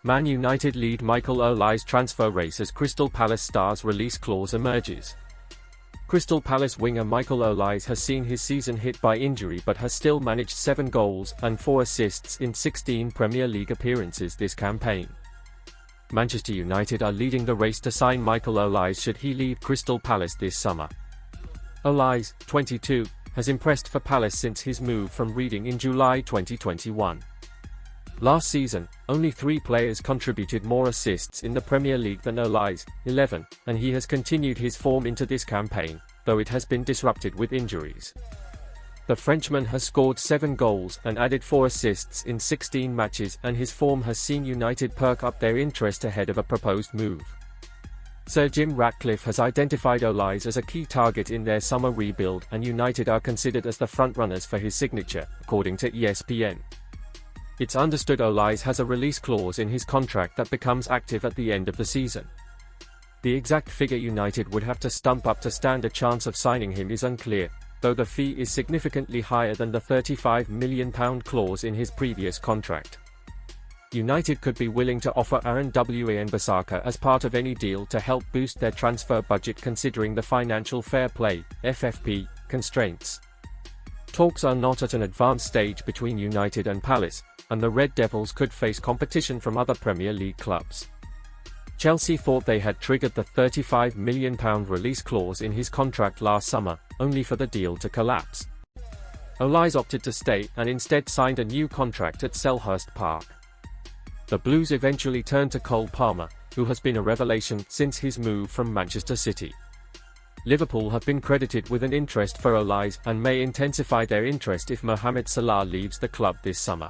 Man United lead Michael Olise transfer race as Crystal Palace star's release clause emerges. Crystal Palace winger Michael Olise has seen his season hit by injury but has still managed 7 goals and 4 assists in 16 Premier League appearances this campaign. Manchester United are leading the race to sign Michael Olise should he leave Crystal Palace this summer. Olise, 22, has impressed for Palace since his move from Reading in July 2021. Last season, only 3 players contributed more assists in the Premier League than Olise, 11, and he has continued his form into this campaign, though it has been disrupted with injuries. The Frenchman has scored 7 goals and added 4 assists in 16 matches, and his form has seen United perk up their interest ahead of a proposed move. Sir Jim Ratcliffe has identified Olise as a key target in their summer rebuild, and United are considered as the frontrunners for his signature, according to ESPN. It's understood Olise has a release clause in his contract that becomes active at the end of the season. The exact figure United would have to stump up to stand a chance of signing him is unclear, though the fee is significantly higher than the £35 million clause in his previous contract. United could be willing to offer Aaron Wan-Bissaka as part of any deal to help boost their transfer budget considering the financial fair play (FFP) constraints. Talks are not at an advanced stage between United and Palace, and the Red Devils could face competition from other Premier League clubs. Chelsea thought they had triggered the £35 million release clause in his contract last summer, only for the deal to collapse. Olise opted to stay and instead signed a new contract at Selhurst Park. The Blues eventually turned to Cole Palmer, who has been a revelation since his move from Manchester City. Liverpool have been credited with an interest for Olise and may intensify their interest if Mohamed Salah leaves the club this summer.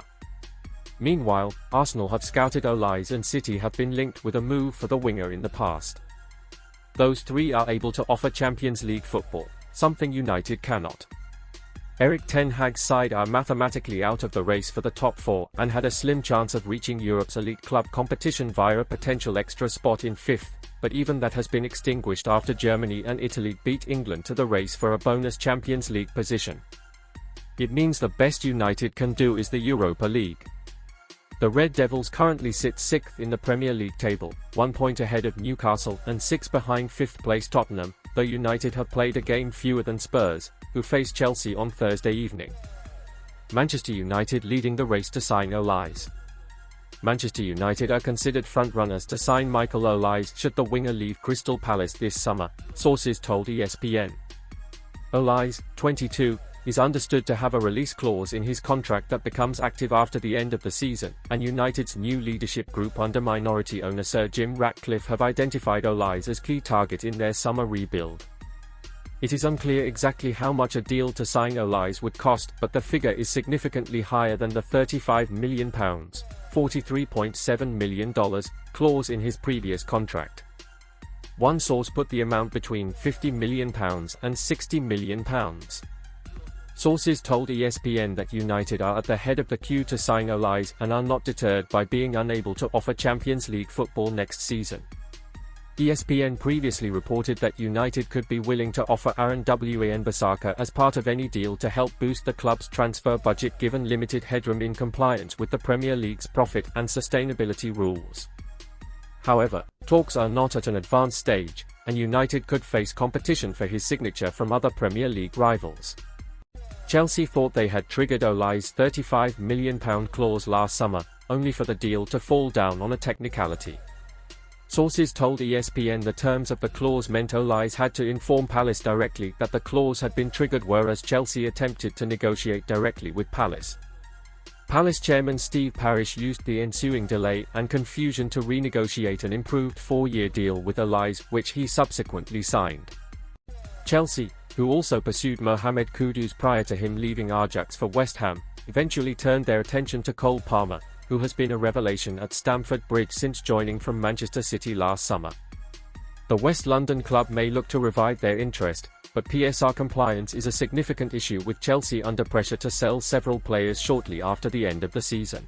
Meanwhile, Arsenal have scouted Olise and City have been linked with a move for the winger in the past. Those 3 are able to offer Champions League football, something United cannot. Erik ten Hag's side are mathematically out of the race for the top 4 and had a slim chance of reaching Europe's elite club competition via a potential extra spot in 5th, but even that has been extinguished after Germany and Italy beat England to the race for a bonus Champions League position. It means the best United can do is the Europa League. The Red Devils currently sit 6th in the Premier League table, 1 point ahead of Newcastle and 6 behind 5th place Tottenham, though United have played a game fewer than Spurs, who face Chelsea on Thursday evening. Manchester United leading the race to sign Olise. Manchester United are considered frontrunners to sign Michael Olise should the winger leave Crystal Palace this summer, sources told ESPN. Olise, 22, is understood to have a release clause in his contract that becomes active after the end of the season, and United's new leadership group under minority owner Sir Jim Ratcliffe have identified Olise as key target in their summer rebuild. It is unclear exactly how much a deal to sign Olise would cost, but the figure is significantly higher than the £35 million, $43.7 million, clause in his previous contract. One source put the amount between £50 million and £60 million. Sources told ESPN that United are at the head of the queue to sign Olise and are not deterred by being unable to offer Champions League football next season. ESPN previously reported that United could be willing to offer Aaron Wan-Bissaka as part of any deal to help boost the club's transfer budget given limited headroom in compliance with the Premier League's profit and sustainability rules. However, talks are not at an advanced stage, and United could face competition for his signature from other Premier League rivals. Chelsea thought they had triggered Olise's £35 million clause last summer, only for the deal to fall down on a technicality. Sources told ESPN the terms of the clause meant Olise had to inform Palace directly that the clause had been triggered, whereas Chelsea attempted to negotiate directly with Palace. Palace chairman Steve Parish used the ensuing delay and confusion to renegotiate an improved 4-year deal with Olise, which he subsequently signed. Chelsea, who also pursued Mohamed Kudus prior to him leaving Ajax for West Ham, eventually turned their attention to Cole Palmer, who has been a revelation at Stamford Bridge since joining from Manchester City last summer. The West London club may look to revive their interest, but PSR compliance is a significant issue, with Chelsea under pressure to sell several players shortly after the end of the season.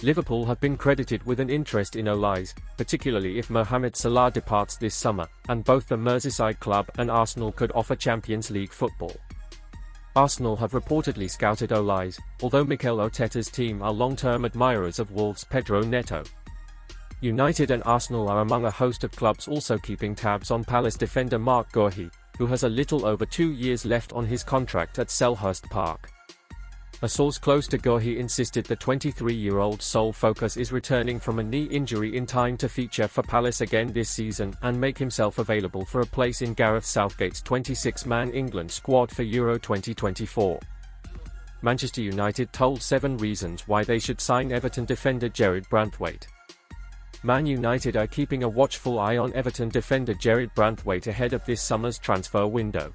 Liverpool have been credited with an interest in Olise, particularly if Mohamed Salah departs this summer, and both the Merseyside club and Arsenal could offer Champions League football. Arsenal have reportedly scouted Olise, although Mikel Arteta's team are long-term admirers of Wolves' Pedro Neto. United and Arsenal are among a host of clubs also keeping tabs on Palace defender Mark Guehi, who has a little over 2 years left on his contract at Selhurst Park. A source close to Guehi insisted the 23-year-old's sole focus is returning from a knee injury in time to feature for Palace again this season and make himself available for a place in Gareth Southgate's 26-man England squad for Euro 2024. Manchester United told 7 reasons why they should sign Everton defender Jarrad Branthwaite. Man United are keeping a watchful eye on Everton defender Jarrad Branthwaite ahead of this summer's transfer window.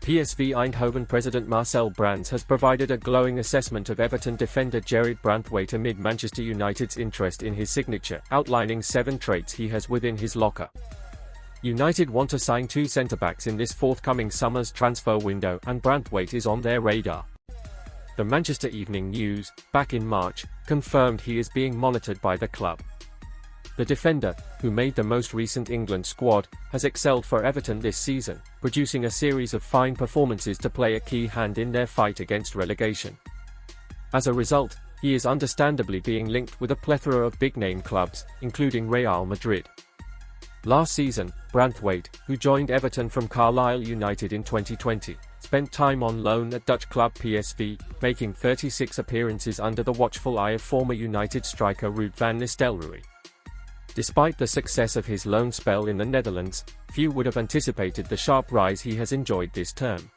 PSV Eindhoven president Marcel Brands has provided a glowing assessment of Everton defender Jarrad Branthwaite amid Manchester United's interest in his signature, outlining 7 traits he has within his locker. United want to sign 2 centre-backs in this forthcoming summer's transfer window, and Branthwaite is on their radar. The Manchester Evening News, back in March, confirmed he is being monitored by the club. The defender, who made the most recent England squad, has excelled for Everton this season, producing a series of fine performances to play a key hand in their fight against relegation. As a result, he is understandably being linked with a plethora of big-name clubs, including Real Madrid. Last season, Branthwaite, who joined Everton from Carlisle United in 2020, spent time on loan at Dutch club PSV, making 36 appearances under the watchful eye of former United striker Ruud van Nistelrooy. Despite the success of his loan spell in the Netherlands, few would have anticipated the sharp rise he has enjoyed this term.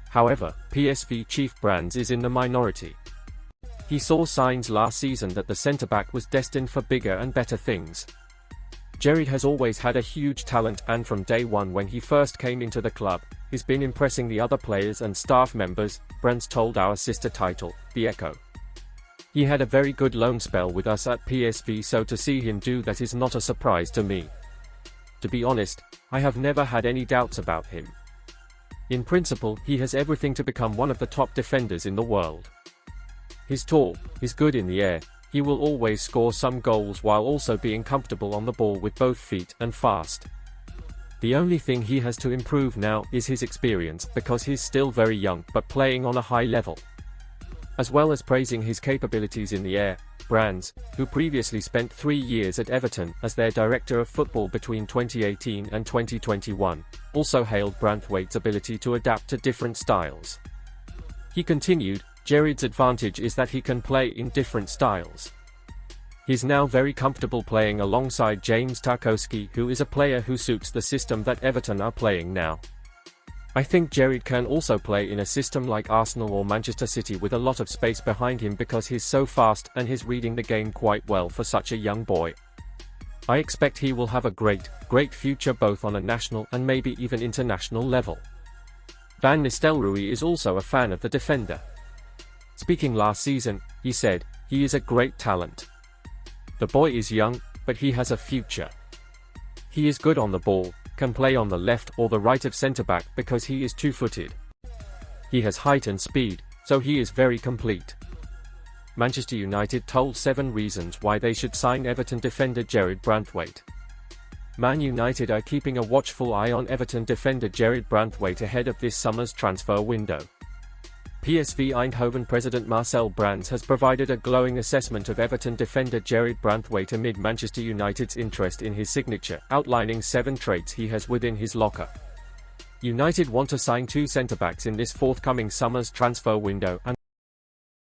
However, PSV chief Brands is in the minority. He saw signs last season that the centre-back was destined for bigger and better things. Jarrad has always had a huge talent, and from day one when he first came into the club, he's been impressing the other players and staff members, Brands told our sister title, The Echo. He had a very good loan spell with us at PSV, so to see him do that is not a surprise to me. To be honest, I have never had any doubts about him. In principle, he has everything to become one of the top defenders in the world. He's tall, he's good in the air, he will always score some goals while also being comfortable on the ball with both feet and fast. The only thing he has to improve now is his experience, because he's still very young but playing on a high level. As well as praising his capabilities in the air, Brands, who previously spent 3 years at Everton as their director of football between 2018 and 2021, also hailed Branthwaite's ability to adapt to different styles. He continued, Jarrad's advantage is that he can play in different styles. He's now very comfortable playing alongside James Tarkowski, who is a player who suits the system that Everton are playing now. I think Jarrad can also play in a system like Arsenal or Manchester City with a lot of space behind him because he's so fast and he's reading the game quite well for such a young boy. I expect he will have a great future both on a national and maybe even international level. Van Nistelrooy is also a fan of the defender. Speaking last season, he said, he is a great talent. The boy is young, but he has a future. He is good on the ball, can play on the left or the right of centre-back because he is two-footed. He has height and speed, so he is very complete. Manchester United told 7 reasons why they should sign Everton defender Jarrad Branthwaite. Man United are keeping a watchful eye on Everton defender Jarrad Branthwaite ahead of this summer's transfer window. PSV Eindhoven president Marcel Brands has provided a glowing assessment of Everton defender Jarrad Branthwaite amid Manchester United's interest in his signature, outlining 7 traits he has within his locker. United want to sign 2 centre-backs in this forthcoming summer's transfer window, and